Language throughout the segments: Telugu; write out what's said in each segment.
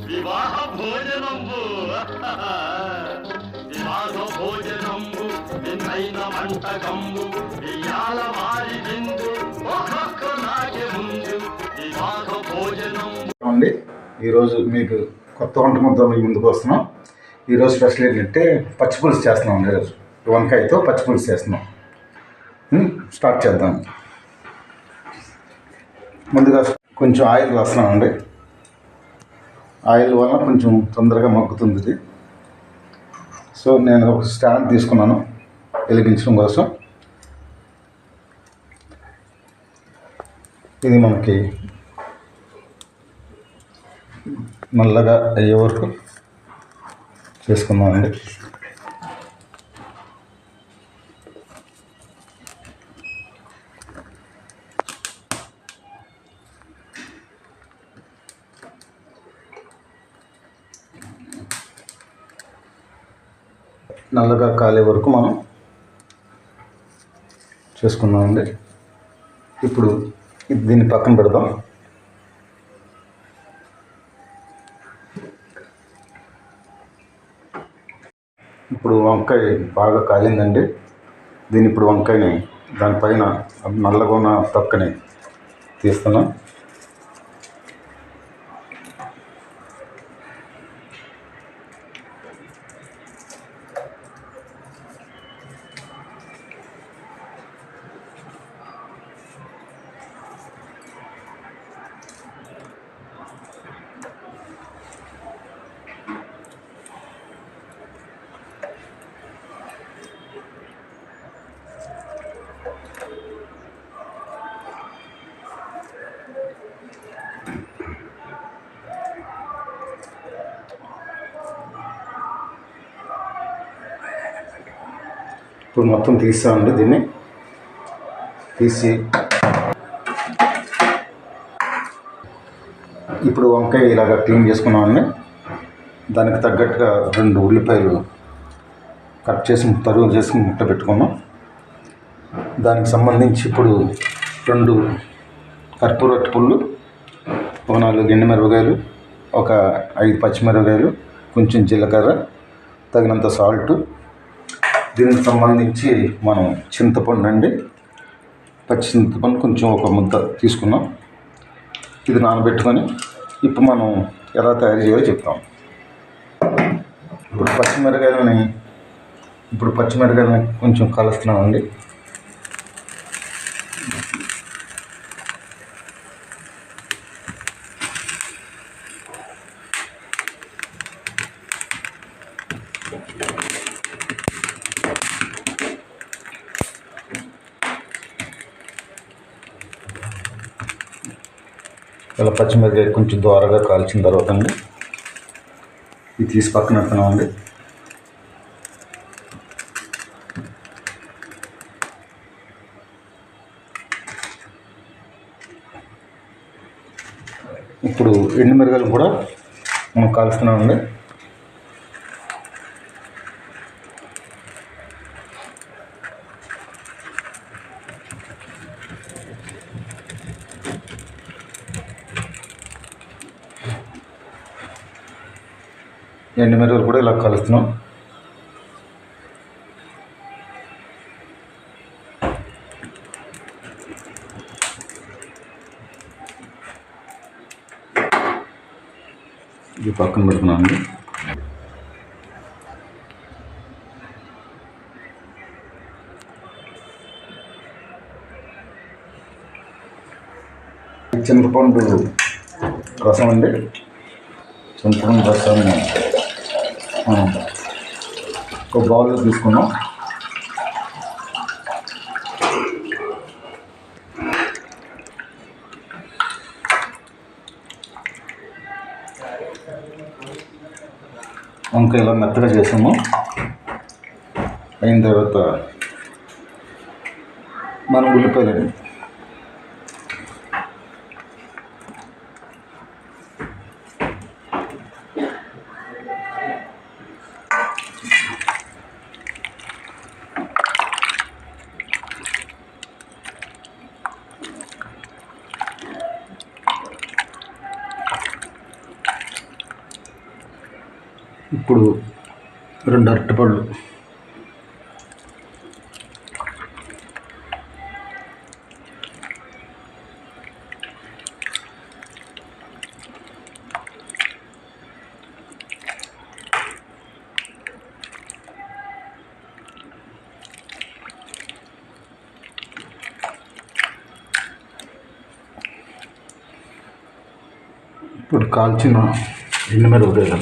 వివాహ భోజనంబు వివాహ భోజనంబు వింతైన వంటకంబు ఇయాల వారి విందు ఒక్కొక్క నాటి ముందు వివాహ భోజనంబు అండి. ఈరోజు మీకు కొత్త వంట ముద్ద మీ ముందుకు వస్తున్నాం. ఈరోజు స్పెషల్ ఏంటంటే పచ్చిపులుసు చేస్తున్నాం. ఈరోజు వంకాయతో పచ్చిపులుసు చేస్తున్నాం. స్టార్ట్ చేద్దాం. ముందుగా కొంచెం ఆయిల్ రాస్తున్నామండి. ఆయిల్ వల్ల కొంచెం తొందరగా మగ్గుతుంది ఇది. సో నేను ఒక స్టాండ్ తీసుకున్నాను వెలిగించడం కోసం. ఇది మనకి నల్లగా అయ్యే వరకు చేసుకుందామండి. నల్లగా కాలే వరకు మనం చేసుకుందామండి. ఇప్పుడు దీన్ని పక్కన పెడదాం. ఇప్పుడు వంకాయ బాగా కాలిందండి. దీన్ని ఇప్పుడు వంకాయని దానిపైన నల్లగా ఉన్న తొక్కని తీస్తున్నాం. ఇప్పుడు మొత్తం తీస్తామండి. దీన్ని తీసి ఇప్పుడు వంకాయ ఇలాగ క్లీన్ చేసుకున్నామండి. దానికి తగ్గట్టుగా 2 ఉల్లిపాయలు కట్ చేసి తరుగు చేసుకుని ముట్ట పెట్టుకున్నాం. దానికి సంబంధించి ఇప్పుడు 2 కర్పూరపు పుల్లు, ఒక 4 ఎండుమిరపకాయలు, ఒక 5 పచ్చిమిరపకాయలు, కొంచెం జీలకర్ర, తగినంత సాల్ట్. దీనికి సంబంధించి మనం చింతపండు అండి, పచ్చి చింతపండు కొంచెం ఒక ముద్ద తీసుకున్నాం. ఇది నానబెట్టుకొని ఇప్పుడు మనం ఎలా తయారు చేయాలో చెప్తాం. ఇప్పుడు పచ్చిమిరపకాయలని కొంచెం కలుస్తున్నామండి. ఇలా పచ్చిమిరపకాయ కొంచెం దోరగా కాల్చిన తర్వాత అండి ఇది తీసి పక్కన పెడుతున్నామండి. ఇప్పుడు ఎండుమిరపకాయలు కూడా మనం కాలుస్తున్నామండి. ఎండుమిరపకాయలు కూడా ఇలా కలుస్తున్నాం. ఇది పక్కన పెడుతున్నాం అండి. చింతపండు రసం అండి. చింతపండు రసాన్ని ఒక బౌల్లో తీసుకున్నాం. వంకాయ ఇలా మెత్తగా చేసాము. అయిన తర్వాత మనం ఉల్లిపాయలండి ఇప్పుడు 2 అరటిపళ్ళు, ఇప్పుడు కాల్చిన ఎండుమిరపకాయలు,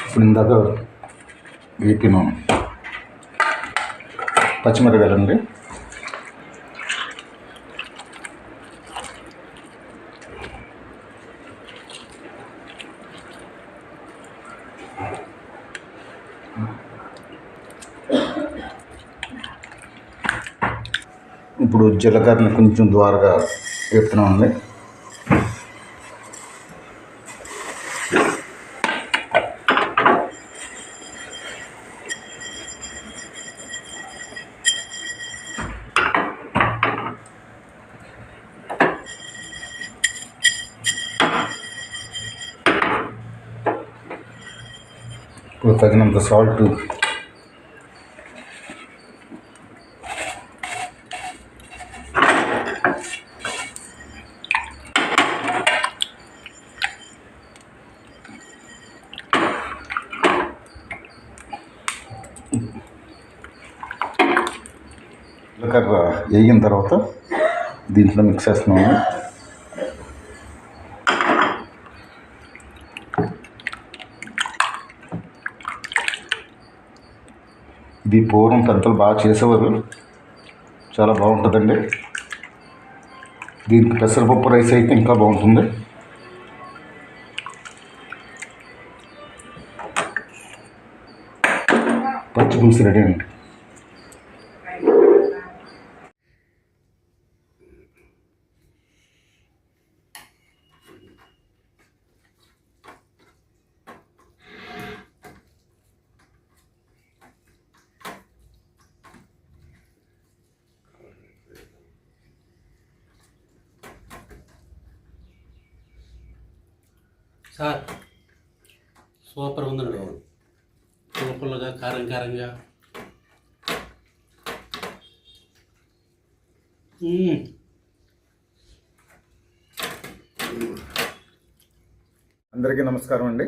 ఇప్పుడు ఇందాక వేపిన పచ్చిమిరపకాయలండి, ఇప్పుడు జీలకర్రని కొంచెం ద్వారగా వేపుతున్నామండి. ఇప్పుడు తగినంత సాల్ట్, జీలకర్ర వేగిన తర్వాత దీంట్లో మిక్స్ చేస్తున్నాము. ఇది పూర్వం పెద్దలు బాగా చేసేవారు, చాలా బాగుంటుందండి. దీనికి పెసరపప్పు రైస్ అయితే ఇంకా బాగుంటుంది. పచ్చి పులుసు రెడీ అండి. సార్ సూపర్ ఉందండి. పుల్లగా కారం కారంగా. అందరికీ నమస్కారం అండి.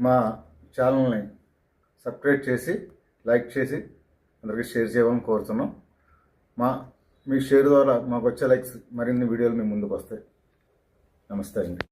మా ఛానల్ని సబ్స్క్రైబ్ చేసి లైక్ చేసి అందరికీ షేర్ చేయమని కోరుతున్నాం. మీ షేర్ ద్వారా మాకు వచ్చే లైక్స్ మరిన్ని వీడియోలు మీ ముందుకు వస్తాయి. నమస్తే అండి.